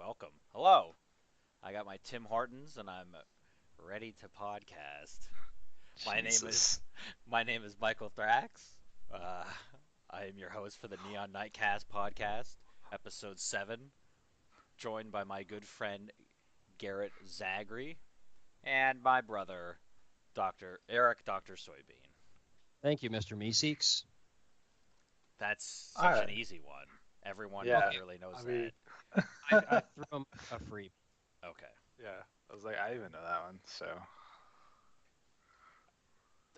welcome. Hello. I got my Tim Hortons and I'm ready to podcast. My name is Jesus. my name is Michael Thrax. Uh, I am your host for the Neon Nightcast podcast, episode 7, joined by my good friend Garrett Zagri and my brother Dr. Eric Dr. Soybean. Thank you, Mr. Meeseeks. That's All such an right. easy one. Everyone Yeah. Okay, clearly knows I that. mean, I threw him a free. Okay. yeah. I was like, I even know that one. So,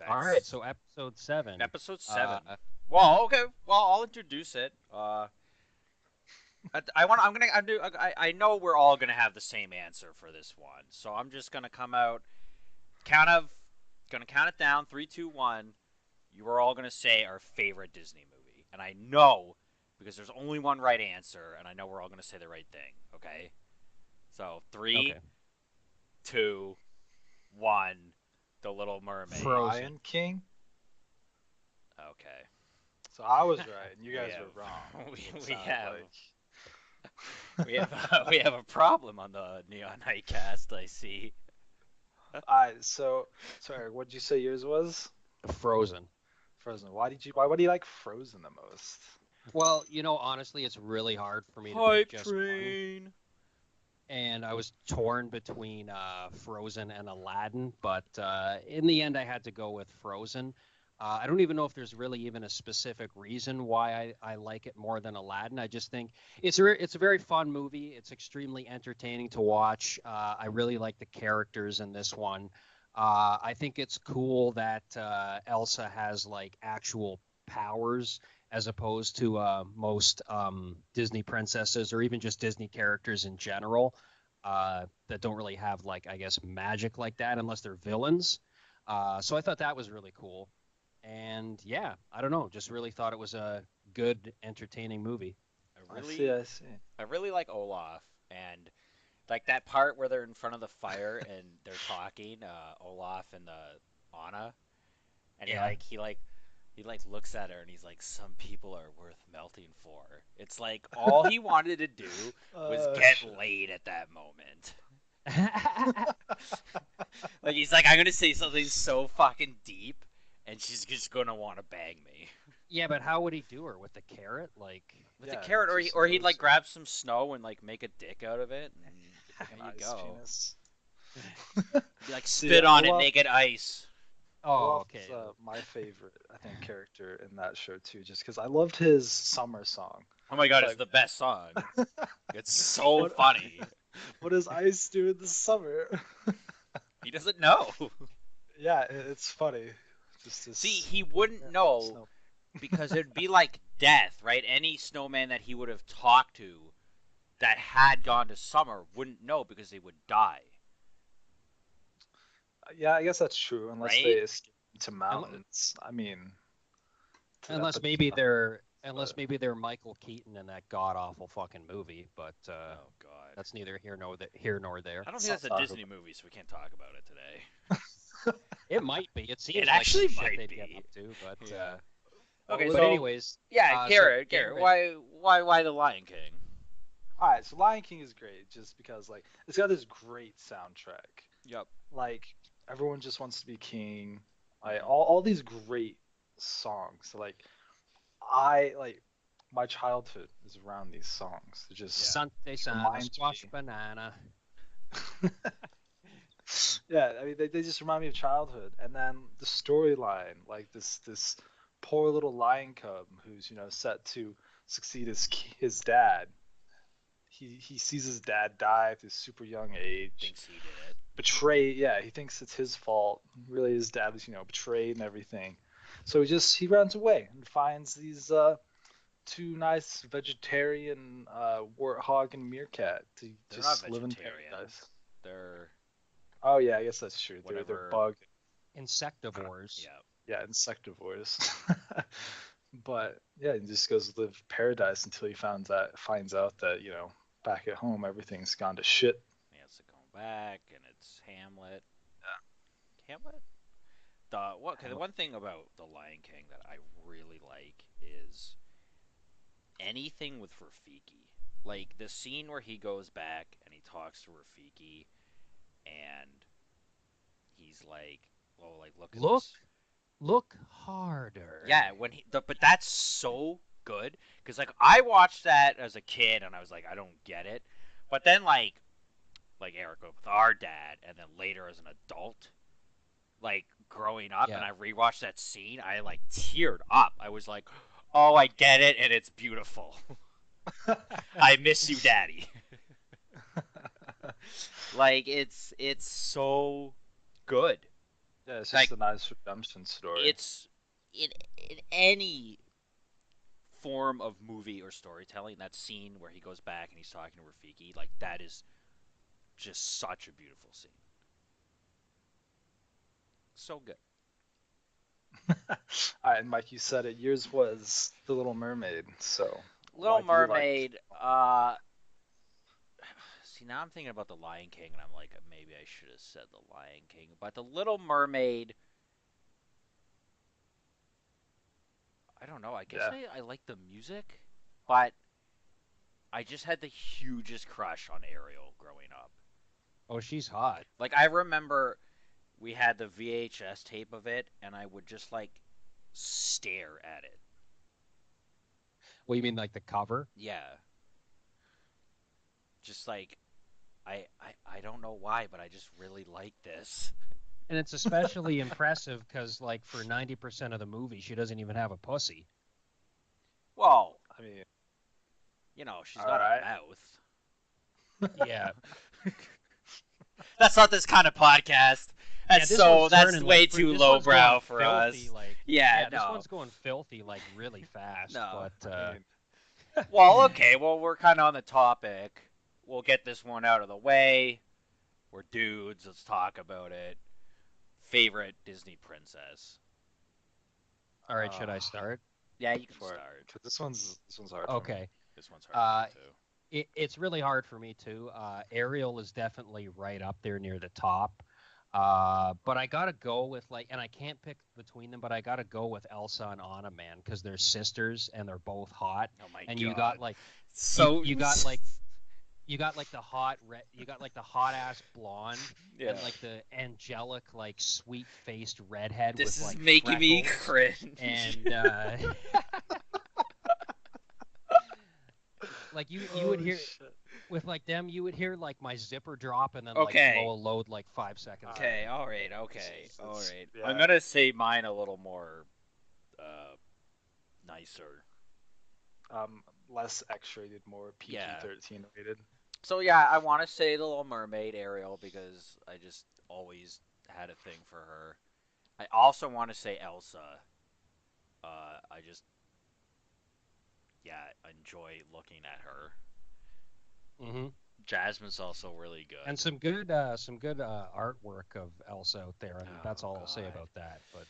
All right, That's so episode 7. episode 7. Uh, Well, okay. Well, I'll introduce it. I want. I'm gonna. I know we're all gonna have the same answer for this one, so I'm just gonna come out. Count of. Gonna count it down. Three, two, one. You are all gonna say our favorite Disney movie, and I know because there's only one right answer, and I know we're all gonna say the right thing. Okay. So okay, three, two, one. The Little Mermaid. Frozen. Lion King. Okay. So I was right, and you We guys have. were wrong. We, It we sounded have. like. We have. We have a problem on the Neon Nightcast. I see. All right. So, sorry. What did you say yours was? Frozen. Frozen. Why do you like Frozen the most? Well, honestly, it's really hard for me to pick Hype just one, train. and I was torn between Frozen and Aladdin, but in the end, I had to go with Frozen. I don't even know if there's really even a specific reason why I like it more than Aladdin. I just think it's a very fun movie. It's extremely entertaining to watch. I really like the characters in this one. I think it's cool that Elsa has like actual powers as opposed to most Disney princesses or even just Disney characters in general that don't really have like I guess magic like that unless they're villains. So I thought that was really cool. And yeah, I don't know, just really thought it was a good, entertaining movie. I I see. really, I see. I really like Olaf and like that part where they're in front of the fire and they're talking. Olaf and Anna, and Yeah. he like looks at her and he's like, "Some people are worth melting for." It's like all he wanted to do was get Shit. laid at that moment. Like he's like, "I'm gonna say something so fucking deep, and she's just gonna want to bang me." Yeah, but how would he do her with the carrot? Like, With the Yeah. carrot, He just or he'd like knows. grab some snow and like make a dick out of it, and Like an there you ice go. penis. Be like See, spit on it, Olaf. make it ice. oh, Olaf okay. is my favorite, I think, character in that show too, just because I loved his summer song. Oh my It's god, it's like, the best song. It's so what funny. what does ice do in the summer? He doesn't know. Yeah, it's funny. Just See, this, he wouldn't yeah, know snow. because it'd be like death, right? Any snowman that he would have talked to that had gone to summer wouldn't know because they would die, Yeah, I guess that's true, unless they right? escape to Unle- mountains. I mean, Unless but maybe they're but unless maybe they're Michael Keaton in that god awful fucking movie, but Oh god. that's neither here nor there. I don't let's think not that's a talk Disney about. movie, so we can't talk about it today. It might be. It It seems like actually some shit might they'd get be. up to, but Yeah. Well, Okay, but so anyways, yeah, so Garrett, Garrett, why the Lion King? all right, so Lion King is great just because like it's got this great soundtrack. Yep. Like everyone just wants to be king. Like Hmm. all these great songs. So, like I like my childhood is around these songs. It Yeah. Sante Sana, reminds squash me. banana. Yeah, I mean they just remind me of childhood. And then the storyline, like this poor little lion cub who's set to succeed his dad. He sees his dad die at this super young age. Thinks he did it. Betrayed, yeah, he thinks it's his fault. Really, his dad was betrayed and everything. So he runs away and finds these two nice vegetarian warthog and meerkat to They're not just live in vegetarian. paradise. They're Oh yeah, I guess that's true. They're whatever. bug, Insectivores. Yeah. yeah, insectivores. But yeah, he just goes to live paradise until he finds out that back at home everything's gone to shit. He has to come back, and it's Hamlet. Hamlet? Okay, the Yeah. one thing about The Lion King that I really like is anything with Rafiki. like the scene where he goes back and he talks to Rafiki, and he's like, "Oh, like look at Look, this." look harder. Yeah, but that's so good because like I watched that as a kid and I was like, I don't get it, but then like Erica with our dad, and then later as an adult, like growing up, and Yeah. I rewatched that scene, I like teared up. I was like, oh, I get it, and it's beautiful. I miss you, Daddy. Like it's so good. Yeah, it's just Like a nice redemption story. it's in any form of movie or storytelling, that scene where he goes back and he's talking to Rafiki, like that is just such a beautiful scene. So good. All right, and Mike, you said it. Yours was The Little Mermaid. So Little why do you like? Mermaid, see now I'm thinking about the Lion King and I'm like maybe I should have said the Lion King, but the Little Mermaid, I don't know. I guess Yeah, I like the music, but I just had the hugest crush on Ariel growing up. Oh, she's hot. Like I remember we had the VHS tape of it and I would just like stare at it. What you mean, like the cover? Yeah. Just like I don't know why, but I just really like this. And it's especially impressive because, like, for 90% of the movie, she doesn't even have a pussy. Well, I mean, she's all got a right. mouth. Yeah. That's not this kind of podcast. Yeah, this one's That's turning way like too this one's lowbrow going for filthy, us. like Yeah, yeah, this no. one's going filthy like really fast. No. But I mean, Well, okay, well we're kind of on the topic. We'll get this one out of the way. We're dudes, let's talk about it. Favorite Disney princess. all right, should uh, I start? Yeah, you can for it, start. 'cause this one's hard for me. Okay. This one's hard for Uh, me too. it's really hard for me too. Ariel is definitely right up there near the top. But I gotta go with like, and I can't pick between them, but I gotta go with Elsa and Anna, man, because they're sisters and they're both hot. Oh my And god. you So you got like you got like the hot red, you got like the hot ass blonde, yeah. and like the angelic like sweet faced redhead This with is like making me freckles. cringe. And like you would Oh hear shit! with like them, you would hear like my zipper drop and then like Okay. blow a load like 5 seconds Okay, later. all right, okay, all Jesus. right. I'm Yeah. gonna say mine a little more nicer. Less X-rated, more Yeah. PG-13 rated. So yeah, I want to say the Little Mermaid Ariel because I just always had a thing for her. I also want to say Elsa. I just yeah enjoy looking at her. Hmm. Jasmine's also really And good. some good artwork of Elsa out there, and that's Oh all I'll say God. about that. But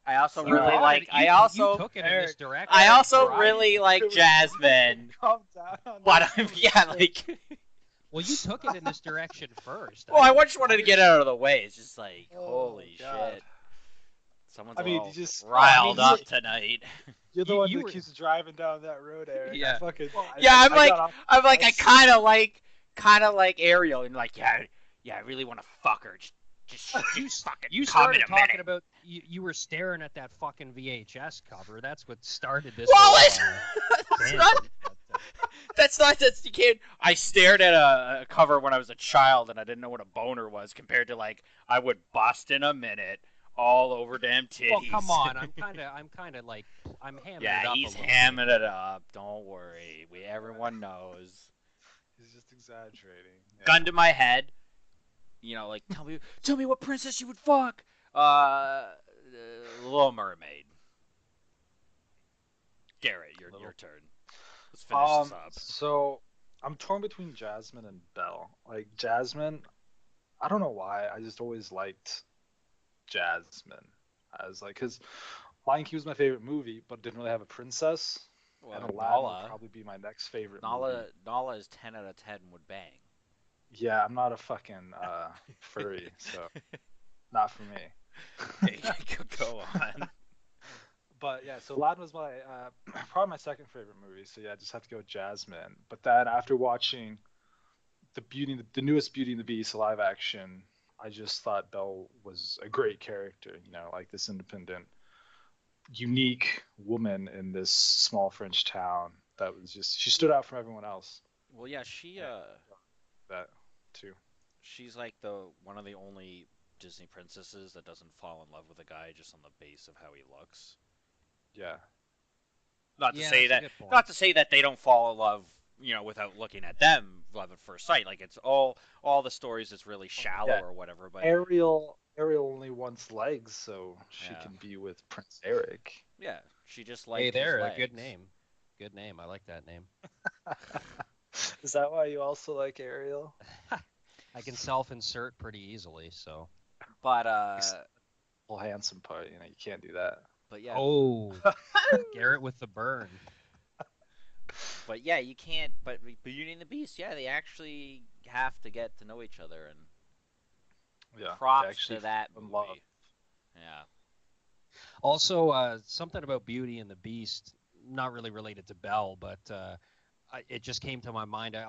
I also Sorry. really like. you took it in this Eric, direction. I Eric, also before I really did. like Jasmine. calm down on But that. I'm yeah like. Well, you took it in this direction first. Well, I didn't. just wanted to get it out of the way. It's just like Oh holy God. shit. Someone's I a mean, you little just. I mean, riled up tonight. You're the you one you that were keeps driving down that road, Eric. Yeah. I fucking. Yeah, I I'm got off the I bus. kind of like Ariel, and like, yeah, I really want to fuck her. Just fucking you come in started a talking minute. about you were staring at that fucking VHS cover. That's what started this Well, whole that's tangent. not, But, that's you can't. I stared at a cover when I was a child, and I didn't know what a boner was compared to like I would bust in a minute, all over damn titties. well, come on. I'm kind of like I'm hamming Yeah, it up he's a little hamming bit. it up. Don't worry, everyone knows. He's just exaggerating. Gun Yeah. to my head. Like tell me what princess you would fuck. Uh, Little Mermaid. Garrett, your Little. turn. Let's finish this up. So I'm torn between Jasmine and Belle. Like Jasmine, I don't know why. I just always liked Jasmine. As like, cause Lion King was my favorite movie, but didn't really have a princess. And Well, Aladdin would probably be my next favorite movie. Nala is 10 out of 10 would bang. Yeah, I'm not a fucking furry, so not for me. Okay, go on. But yeah, so Aladdin was my probably my second favorite movie. So yeah, I just have to go with Jasmine. But then after watching the newest Beauty and the Beast live action, I just thought Belle was a great character. You know, like this independent, unique woman in this small French town that was just she stood out from everyone else. Well, yeah, she And that too. she's like the one of the only Disney princesses that doesn't fall in love with a guy just on the base of how he looks. Yeah. Not to Yeah, say that's a that good point. not to say that they don't fall in love, without looking at them, love at first sight. Like it's all the stories it's really shallow Yeah. or whatever, but Ariel only wants legs, so she yeah. can be with Prince Eric. Yeah, she just Hey liked his there, a good legs. name. Good name. I like that name. Is that why you also like Ariel? I can self-insert pretty easily, so. But Except the whole handsome part, you can't do that. but yeah, Oh, Garrett with the burn. but yeah, you can't. But Beauty and the Beast, yeah, they actually have to get to know each other, and Yeah, they props actually to that fall in love. movie. Yeah. Also, something about Beauty and the Beast, not really related to Belle, but it just came to my mind. I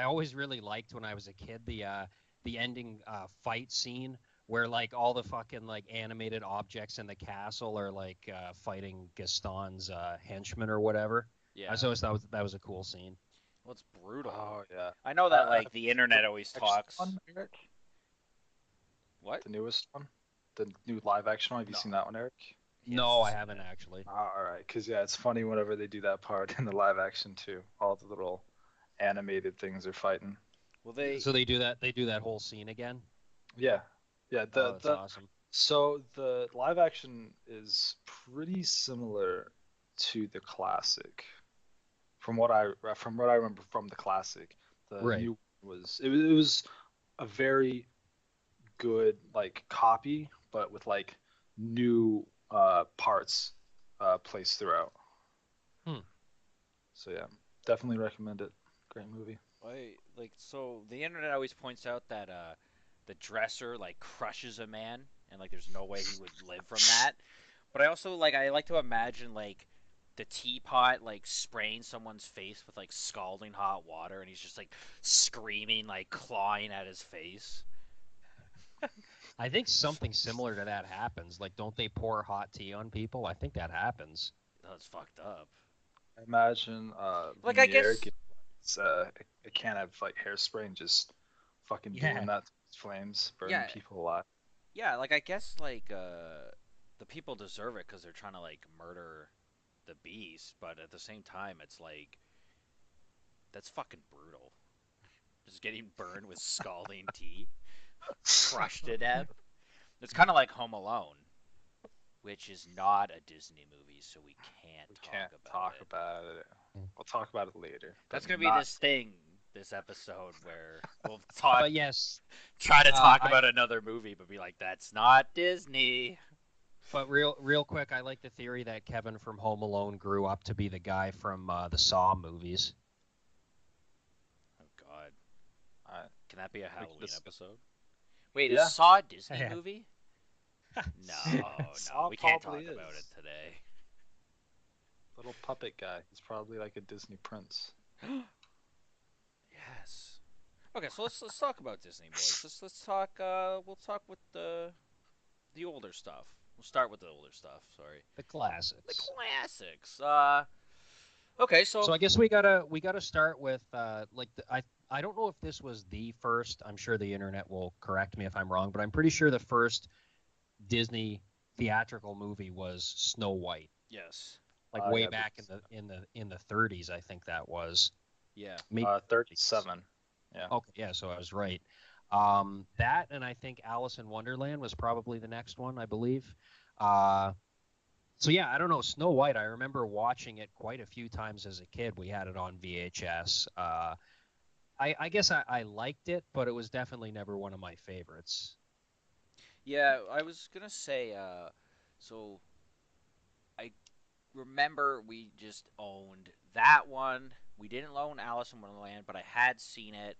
always really liked when I was a kid the ending fight scene where like all the fucking like animated objects in the castle are like fighting Gaston's henchmen or whatever. I Yeah. just always thought that was a cool scene. Well, it's brutal. Oh yeah. I know that like Have the you seen the internet live always action talks. one, Eric? What? The newest one, the new live action one. Have you No. seen that one, Eric? He No, hasn't I seen haven't it. actually. All right, because yeah, it's funny whenever they do that part in the live action too. All the little animated things are fighting. Well, they. So they do that whole scene again. Yeah, yeah. Oh, that's awesome. So the live action is pretty similar to the classic. From what I remember from the classic, the Right. new it was a very good like copy, but with like new parts placed throughout. Hmm. So yeah, definitely recommend it. Great movie. So the internet always points out that the dresser like crushes a man, and like there's no way he would live from that. But I like to imagine like the teapot like spraying someone's face with like scalding hot water, and he's just like screaming, like clawing at his face. I think something similar to that happens. Like, don't they pour hot tea on people? I think that happens. That's fucked up. I imagine Like I Lumiere guess, getting a can of like hairspray and just fucking doing Yeah. that to flames, burning yeah, people alive. yeah. Like I guess like the people deserve it because they're trying to like murder the beast, but at the same time, it's like that's fucking brutal. Just getting burned with scalding tea, crushed to death. It's kind of like Home Alone, which is not a Disney movie, so we can't We talk can't about talk it. about it. We'll talk about it later, but That's gonna be not. this thing, this episode where we'll talk, But yes, try to talk I about another movie, but be like, that's not Disney. but real quick, I like the theory that Kevin from Home Alone grew up to be the guy from the Saw movies. Oh God, I, can that be a we can Halloween discuss. episode? Wait, is Yeah, Saw a Disney Yeah. movie? No, no, Saw we can't probably talk about it is. today. Little puppet guy. He's probably like a Disney prince. Yes. Okay, so let's talk about Disney boys. Let's talk. We'll talk with the older stuff. We'll start with the older stuff. Sorry, The the classics. classics. Okay, so So I guess we gotta start with like I don't know if this was the first. I'm sure the internet will correct me if I'm wrong, but I'm pretty sure the first Disney theatrical movie was Snow White, yes, like way Yeah, back in the 30s. I think that was yeah, maybe 30s. 37. Yeah. Okay, yeah, so I was right. That and I think Alice in Wonderland was probably the next one, I believe. Uh, so yeah, I don't know. Snow White, I remember watching it quite a few times as a kid. We had it on VHS. I guess I liked it, but it was definitely never one of my favorites. yeah. I was gonna say. So I remember we just owned that one. We didn't own Alice in Wonderland, but I had seen it.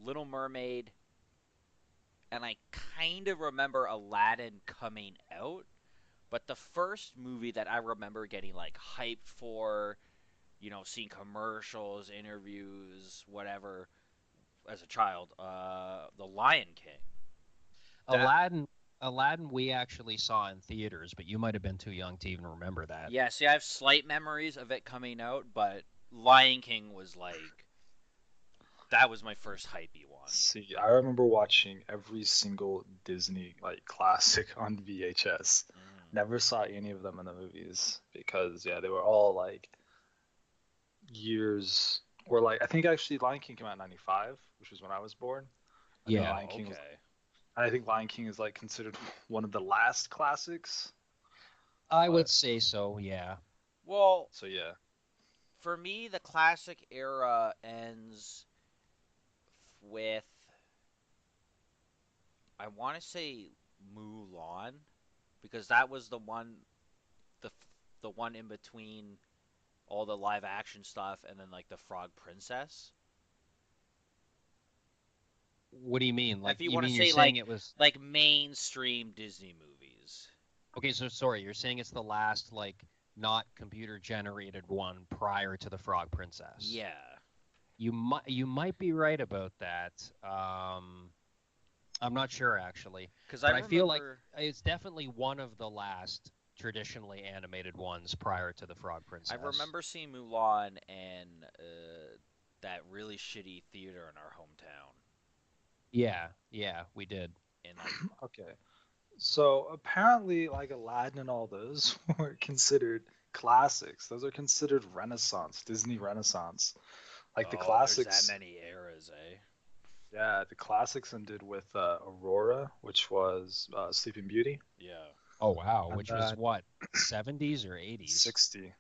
Little Mermaid, and I kind of remember Aladdin coming out, But the first movie that I remember getting like hyped for, seeing commercials, interviews, whatever, as a child, The Lion King. That Aladdin, Aladdin, we actually saw in theaters, but you might have been too young to even remember that. Yeah, see, I have slight memories of it coming out, but Lion King was like that was my first hypey one. See, I remember watching every single Disney like classic on VHS. Mm. Never saw any of them in the movies because yeah, they were all like years or like I think actually Lion King came out in '95, which was when I was born. I think Yeah. Lion Oh, King was okay. I think Lion King is like considered one of the last classics. I would But say so, yeah. Well, so yeah, for me, the classic era ends with I want to say Mulan because that was the the one in between all the live action stuff and then like the Frog Princess. What do you mean? Like, If you you want to mean you're say saying it was like mainstream Disney movies. okay, so sorry, you're saying it's the last, like, not computer generated one prior to the Frog Princess. Yeah, You might be right about that. I'm not sure actually, because I but I feel like remember it's definitely one of the last traditionally animated ones prior to the Frog I Princess. remember seeing Mulan and that really shitty theater in our hometown, Yeah, yeah, we did. and like okay. So apparently, like Aladdin and all those were considered classics. Those are considered Renaissance, Disney Renaissance. Like the oh, there's that classics, many eras, eh? yeah, the classics ended with Aurora, which was Sleeping Beauty, Yeah. Oh wow, and which was then what, 70s or 80s?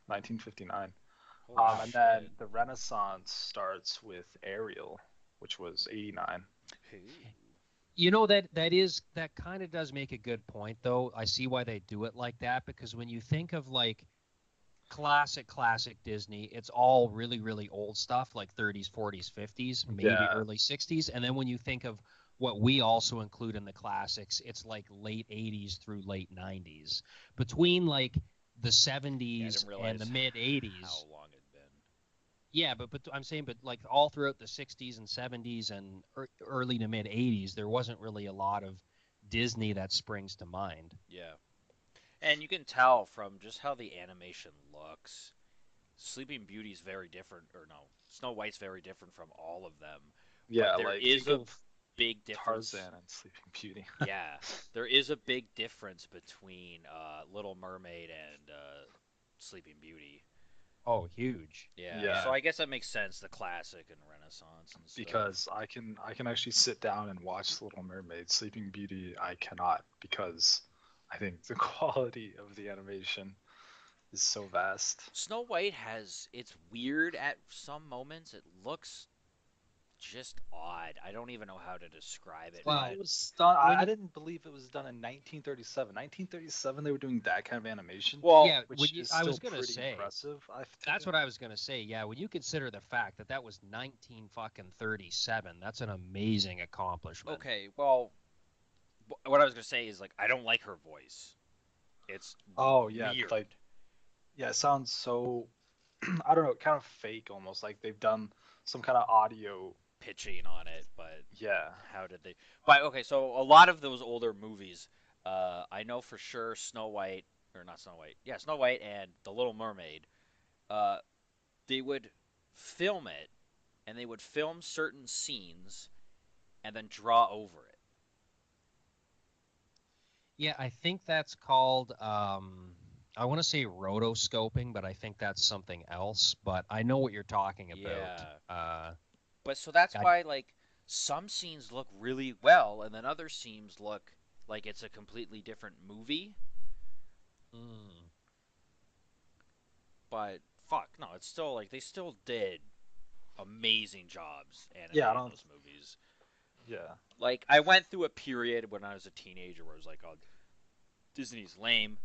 1959. Holy And then shit. the Renaissance starts with Ariel, which was 89. Ooh. That kind of does make a good point though. I see why they do it like that because when you think of like classic Disney, it's all really really old stuff like 30s, 40s, 50s, maybe Yeah, early 60s, and then when you think of what we also include in the classics, it's like late 80s through late 90s. Between like the Yeah, I 70s didn't and the realize mid how 80s. long it'd been. Yeah, but I'm saying, but like all throughout the 60s and 70s and early to mid 80s, there wasn't really a lot of Disney that springs to mind. Yeah. And you can tell from just how the animation looks. Sleeping Beauty's very different, or no, Snow White's very different from all of them. yeah. But there Like is think a of big difference. Tarzan and Sleeping Beauty. Yeah, there is a big difference between Little Mermaid and Sleeping Beauty. Oh, huge. Yeah, Yeah, so Yeah. I guess that makes sense, the classic and Renaissance and stuff. because I can actually sit down and watch Little Mermaid. Sleeping Beauty I cannot because I think the quality of the animation is so vast. Snow White it's weird at some moments. It looks just odd. I don't even know how to describe it, See, but Well, it was done. when I you didn't believe it was done in 1937. 1937, they were doing that kind of animation, well, yeah, when which you is I still was gonna pretty say impressive. I that's think. what I was gonna say. Yeah, when you consider the fact that that was 19 fucking 37, that's an amazing accomplishment. okay, well, what I was gonna say is like I don't like her voice. It's Oh yeah, like weird yeah, it sounds so. I don't know, kind of fake almost. Like they've done some kind of audio. pitching on it, but Yeah. how did they? But okay, so a lot of those older movies, I know for sure Snow White or not Snow White, yeah, Snow White and The Little Mermaid, uh, they would film it and they would film certain scenes and then draw over it. Yeah, I think that's called I want to say rotoscoping, but I think that's something else. But I know what you're talking about. Yeah, Uh, but so that's I, why like some scenes look really well and then other scenes look like it's a completely different movie. mm, But fuck, no, it's still like they still did amazing jobs Yeah, I animating don't. those movies. Yeah. Like I went through a period when I was a teenager where I was like, "Oh, Disney's lame.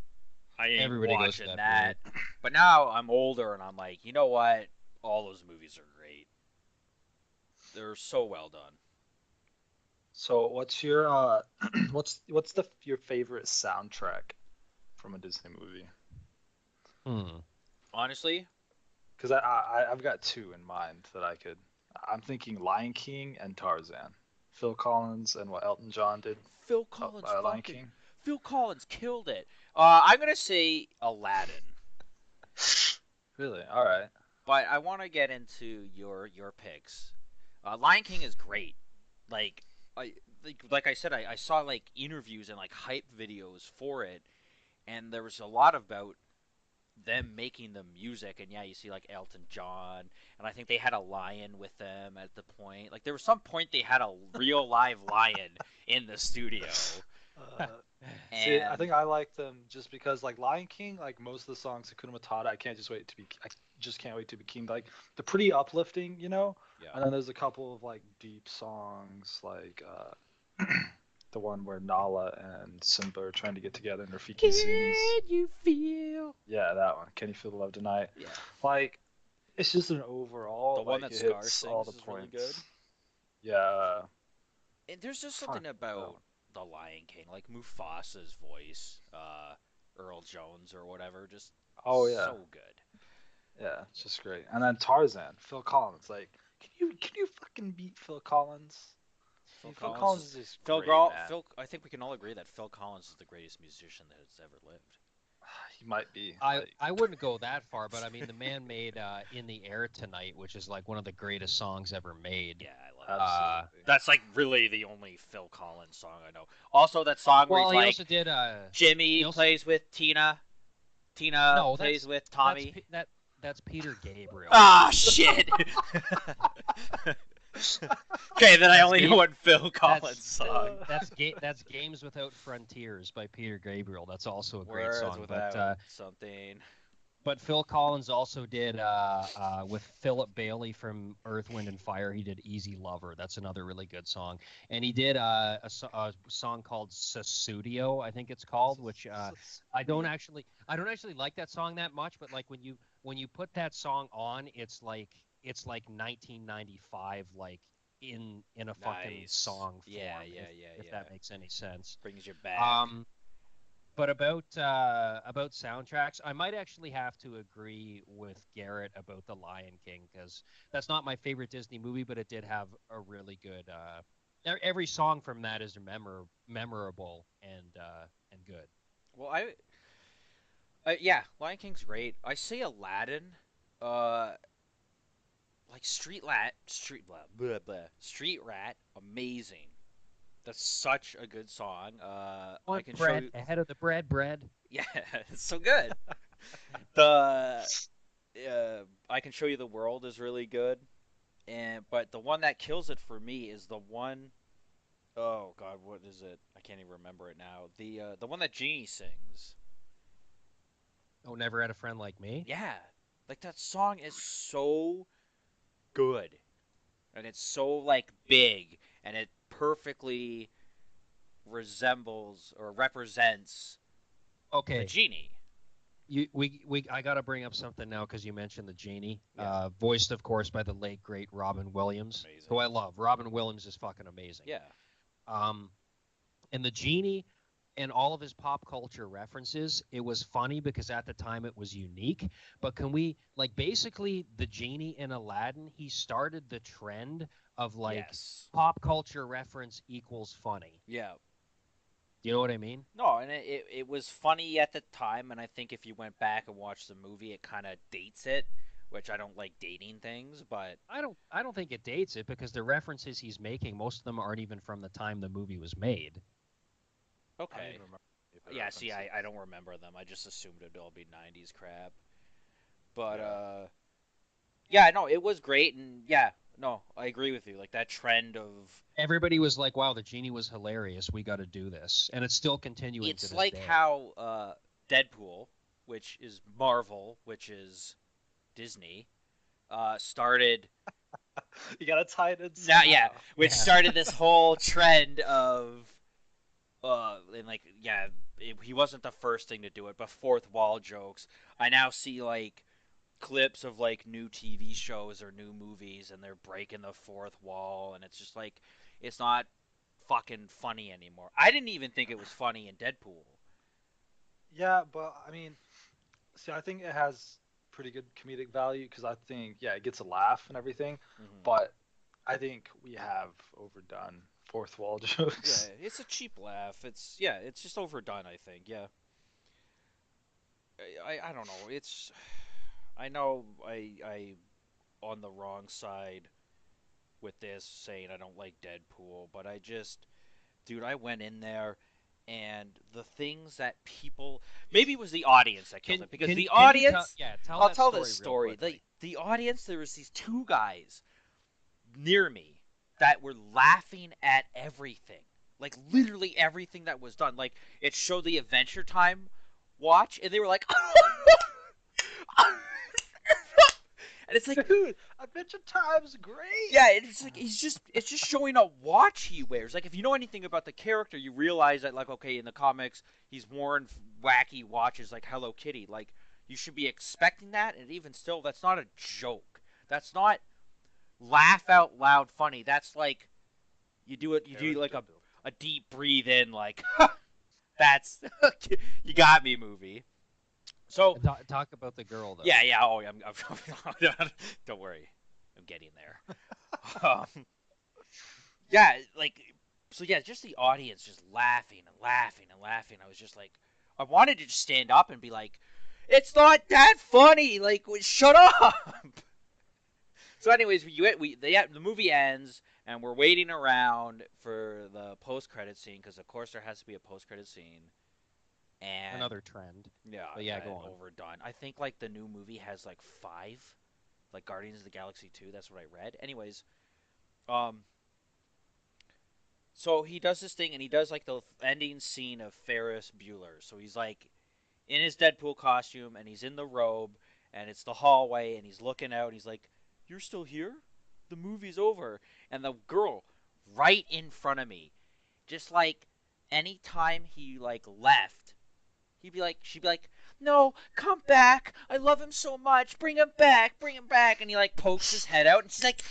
I ain't everybody goes through watching that period. that." But now I'm older and I'm like, you know what? All those movies are great. They're so well done. So what's your what's your favorite soundtrack from a Disney movie. Hmm. Honestly, Because I've got two in mind that I could. I'm thinking Lion King and Tarzan. Phil Collins and what Elton John did. Phil Collins Lion fucking King. Phil Collins killed it. I'm gonna say Aladdin, Really? All right. but I want to get into your picks. Lion King is great. Like I like I said, I saw like interviews and like hype videos for it, and there was a lot about them making the music. And yeah, you see like Elton John, and I think they had a lion with them at the point. Like there was some point they had a real live lion in the studio, Uh, See, I and think I like them just because, like Lion King, like most of the songs, Hakuna Matata, I just can't wait to be king. Like they're pretty uplifting, you know. yeah. And then there's a couple of like deep songs, like the one where Nala and Simba are trying to get together and Rafiki Can sings. you feel? Yeah, that one. Can you feel the love tonight? Yeah. Like it's just an The overall, one like that it Scar hits all sings the is really good. points. Yeah. And there's just Fuck something that about one. the Lion King, like Mufasa's voice, Earl Jones or whatever, just Oh yeah. so good. Yeah, it's just great. And then Tarzan, Phil Collins. Like, can you fucking beat Phil Collins? I Phil mean, Phil Collins Collins is is just great, man. Phil. I think we can all agree that Phil Collins is the greatest musician that has ever lived. He might be I like, I wouldn't go that far, but I mean, the man made "In the Air Tonight," which is like one of the greatest songs ever made. Yeah, I love it. absolutely. That's like really the only Phil Collins song I know. Also, that song where he's Well, he like, also did. He Jimmy also plays with Tina, Tina no, plays that's with that's Tommy. P- that that's Peter Gabriel. Ah, shit. Okay, then I That's only know game. one Phil Collins That's song. that's Games Without Frontiers by Peter Gabriel. That's also a great Words song. without something. But Phil Collins also did with Philip Bailey from Earth, Wind and Fire. He did Easy Lover. That's another really good song. And he did a song called Sussudio, I think it's called, which I don't actually like that song that much. But like when you put that song on, it's like 1995, like in a fucking Nice. song Yeah, form, yeah, if yeah, if yeah. that makes any sense. Brings you back. Um, but about soundtracks, I might actually have to agree with Garrett about The Lion King because that's not my favorite Disney movie, but it did have a really good. Every song from that is memorable and good. Well, yeah, Lion King's great. I say Aladdin. Uh, like Street Rat, amazing. That's such a good song. I Want can show bread you. ahead of the bread. Yeah, it's so good. The I can show you the world is really good, and but the one that kills it for me is the one oh God, what is it? I can't even remember it now. The one that Genie sings. Oh, never had a friend like me. Yeah, like that song is so good, and it's so like big, and it perfectly resembles or represents the Okay, genie. I gotta bring up something now because you mentioned the genie, Yeah, voiced of course by the late great Robin Williams, who amazing. I love. Robin Williams is fucking amazing. Yeah, Um, and the genie and all of his pop culture references, it was funny because at the time it was unique. But can we like basically the genie in Aladdin? He started the trend of like yes, pop culture reference equals funny. yeah. Do you know what I mean? No, and it was funny at the time, and I think if you went back and watched the movie, it kind of dates it, which I don't like dating things, but I don't think it dates it because the references he's making, most of them aren't even from the time the movie was made. I don't even okay. remember any of the Yeah, see, I references. don't remember them. I just assumed it'd all be 90s crap. But Yeah. yeah, no, it was great, and yeah, no, I agree with you. Like that trend of Everybody was like, "Wow, the genie was hilarious. We got to do this," and it's still continuing to it's this like day. how Deadpool, which is Marvel, which is Disney, started You gotta tie it in now, yeah, somehow. which Yeah. started this whole trend of and like yeah, he wasn't the first thing to do it, but fourth wall jokes. I now see like clips of like new TV shows or new movies, and they're breaking the fourth wall, and it's just like it's not fucking funny anymore. I didn't even think it was funny in Deadpool. Yeah, but I mean, see, I think it has pretty good comedic value because I think, yeah, it gets a laugh and everything, Hmm. but I think we have overdone fourth wall Yeah, jokes. it's a cheap laugh. It's just overdone. I think. Yeah, I don't know. I know I on the wrong side with this saying I don't like Deadpool, but I just dude, I went in there and the things that people maybe it was the audience that killed Can it because can the can you tell? audience Yeah, tell I'll that tell this story real story. quickly. The audience there was these two guys near me that were laughing at everything. Like literally everything that was done. Like it showed the Adventure Time watch and they were like and it's like Dude, Adventure Time's great. yeah, it's like it's just showing a watch he wears. Like if you know anything about the character, you realize that like okay, in the comics, he's worn wacky watches like Hello Kitty. Like you should be expecting that, and even still, that's not a joke. That's not laugh out loud funny. That's like you do like Character build. a deep breathe in like that's you got me movie. So And talk about the girl though. yeah, oh yeah, don't worry, I'm getting there. Yeah, like so yeah, just the audience just laughing and laughing and laughing. I was just like I wanted to just stand up and be like, "It's not that funny. Like shut up." So anyways, the movie ends and we're waiting around for the post-credit scene because of course there has to be a post-credit scene and Another trend. yeah, But yeah, yeah, go on. overdone. I think like the new movie has like 5 like Guardians of the Galaxy 2, that's what I read. Anyways, um so he does this thing and he does like the ending scene of Ferris Bueller. So he's like in his Deadpool costume and he's in the robe and it's the hallway and he's looking out and he's like, "You're still here? The movie's over." And the girl right in front of me, just like anytime he like left, she'd be like, "No, come back. I love him so much. Bring him back. Bring him back." And he like pokes his head out and she's like,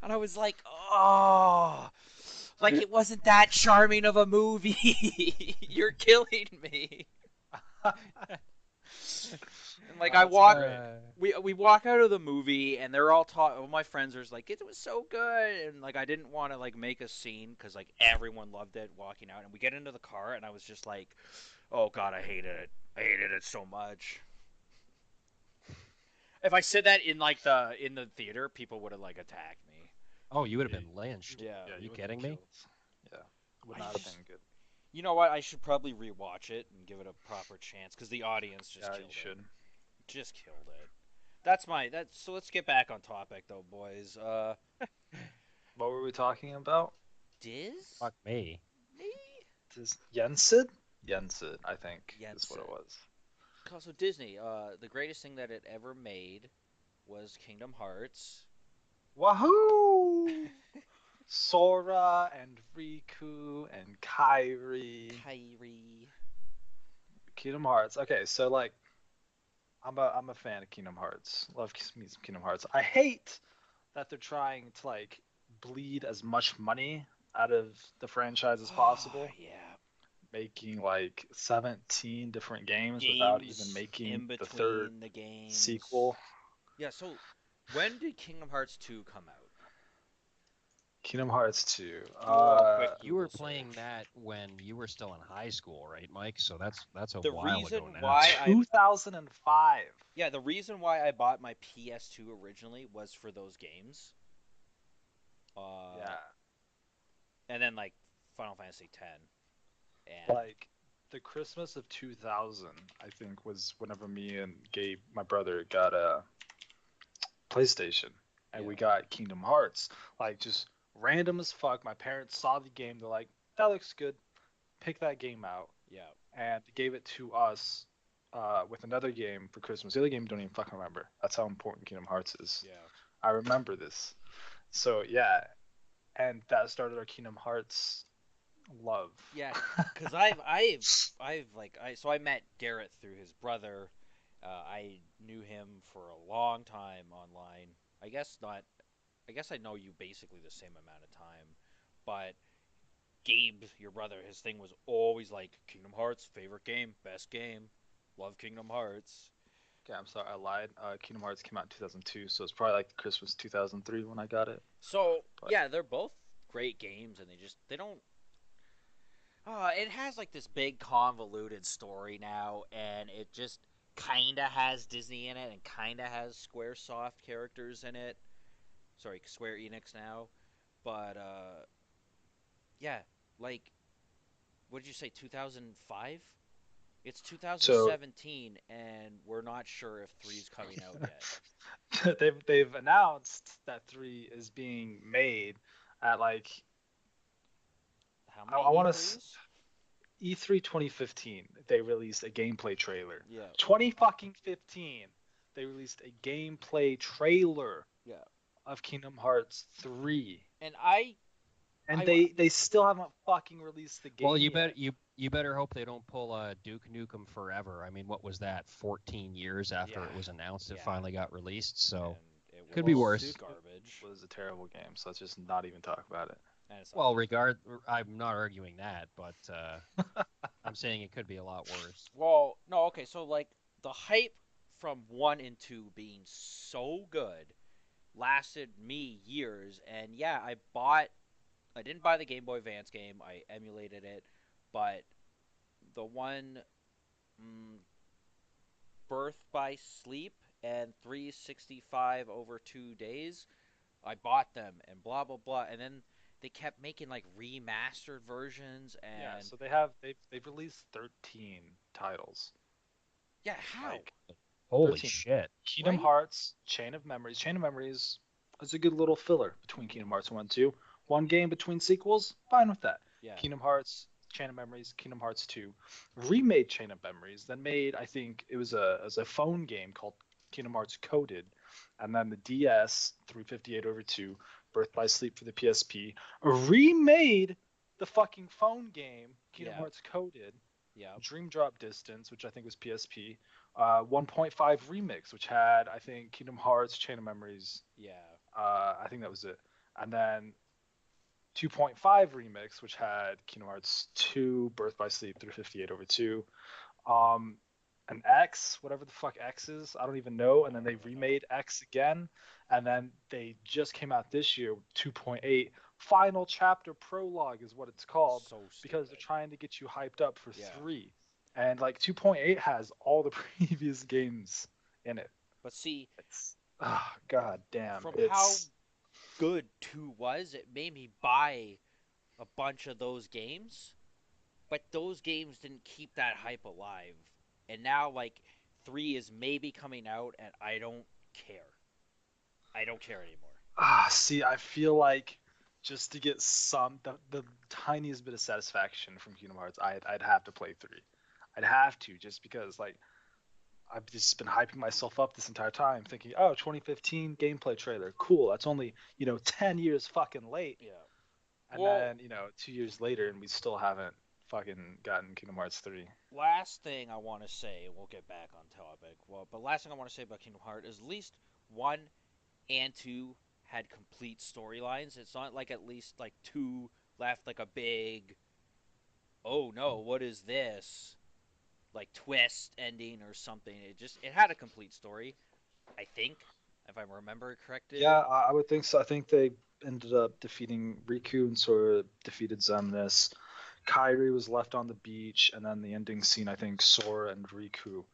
and I was like, "Oh, like it wasn't that charming of a movie. You're killing me." And like I That's walk, great. we walk out of the movie, and they're all talking. All my friends are like, "It was so good," and like I didn't want to like make a scene because like everyone loved it walking out. And we get into the car, and I was just like, "Oh God, I hated it. I hated it so much." If I said that in like the theater, people would have like attacked me. Oh, you would have Yeah, been lynched. Yeah. yeah, Are you you would have been kidding me? killed. Yeah, would I not have just, been good. you know what? I should probably rewatch it and give it a proper chance because the audience just Yeah, you killed it. should. Just killed it. That's my that's so let's get back on topic though, boys. What were we talking about? Disney? Fuck me. This Yensid? Yensid, I think, is what it Jensen. was. So Disney, the greatest thing that it ever made was Kingdom Hearts. Wahoo! Sora and Riku and Kairi. Kyrie. Kingdom Hearts. Okay, so like I'm a fan of Kingdom Hearts. Love me some Kingdom Hearts. I hate that they're trying to like bleed as much money out of the franchise as Oh possible, yeah. making like 17 different games without even Games making in the third between the games. sequel. Yeah, so when did Kingdom Hearts 2 come out? Kingdom Hearts 2. Oh, a quick You were Google playing search. that when you were still in high school, right, Mike? So that's a The while reason ago now. why I 2005. yeah, the reason why I bought my PS2 originally was for those games. Uh, Yeah. and then like Final Fantasy 10 and Like the Christmas of 2000, I think, was whenever me and Gabe, my brother, got a PlayStation and we yeah, got Kingdom Hearts. Like just random as fuck. My parents saw the game. They're like, "That looks good. Pick that game out," yeah, and they gave it to us with another game for Christmas. The other game, don't even fucking remember. That's how important Kingdom Hearts is. yeah. I remember this. So yeah, and that started our Kingdom Hearts love. Yeah, cuz I've like I so I met Garrett through his brother. I knew him for a long time online. I guess not I guess I know you basically the same amount of time, but Gabe, your brother, his thing was always like Kingdom Hearts, favorite game, best game, love Kingdom Hearts. Okay, I'm sorry, I lied. Kingdom Hearts came out in 2002, so it's probably like Christmas 2003 when I got it. So But yeah, they're both great games, and they don't. It has like this big convoluted story now, and it just kind of has Disney in it, and kind of has SquareSoft characters in it. Sorry, Square Enix now, but yeah, like what did you say, 2005? It's so 2017, and we're not sure if three's coming out yet. they've announced that 3 is being made at like How I, many I want to E3s? E3 2015. They released a gameplay trailer. Yeah, 20 fucking 15. They released a gameplay trailer yeah. of Kingdom Hearts 3. And And I, they still haven't fucking released the Well, game yet. you better hope they don't pull Duke Nukem Forever. I mean, what was that? 14 years after yeah, it was announced, it yeah. finally got released. So And it could was be Well, worse. Duke garbage. was a terrible game, so let's just not even talk about it. And it's not Well, good. I'm not arguing that, but I'm saying it could be a lot worse. Well, no, okay, so like the hype from one and two being so good lasted me years, and yeah, I didn't buy the Game Boy Advance game, I emulated it, but the one mm, Birth by Sleep and 365 over 2 days, I bought them and blah blah blah, and then they kept making like remastered versions Yeah, and so they've released 13 titles. yeah, how? Like Holy 13. shit! Kingdom Right? Hearts, Chain of Memories. Chain of Memories is a good little filler between Kingdom Hearts 1 and 2. One game between sequels, fine with that. Yeah. Kingdom Hearts, Chain of Memories, Kingdom Hearts 2. Remade Chain of Memories, then made, I think it was a phone game called Kingdom Hearts Coded. And then the DS 358 over 2, Birth by Sleep for the PSP, remade the fucking phone game, Kingdom Yeah. Hearts Coded. Yeah. Dream Drop Distance, which I think was PSP, 1.5 Remix, which had I think Kingdom Hearts, Chain of Memories. Yeah. I think that was it, and then 2.5 Remix, which had Kingdom Hearts 2, Birth by Sleep, 358 over 2, um, an X, whatever the fuck X is, I don't even know, and I then don't they really know. remade X again, and then they just came out this year, 2.8 Final Chapter Prologue is what it's called, So because they're stupid. trying to get you hyped up for Yeah. 3. And like 2.8 has all the previous games in it. But see, It's god damn. from how It's good 2 was, it made me buy a bunch of those games, but those games didn't keep that hype alive. And now like 3 is maybe coming out and I don't care. I don't care anymore. see, I feel like just to get the tiniest bit of satisfaction from Kingdom Hearts, I'd have to play 3. I'd have to, just because like I've just been hyping myself up this entire time, thinking, oh, 2015 gameplay trailer, cool. That's only 10 years fucking late, Yeah. and Well, then 2 years later, and we still haven't fucking gotten Kingdom Hearts 3. last thing I want to say, and we'll get back on topic. Well, but last thing I want to say about Kingdom Hearts is at least 1 and 2 had complete storylines. It's not like at least like 2 left like a big, oh no, what is this? Like twist ending or something. It had a complete story, I think, if I remember Yeah, corrected. I would think so. I think they ended up defeating Riku and Sora defeated Xemnas. Kairi was left on the beach, and then the ending scene, I think Sora and Riku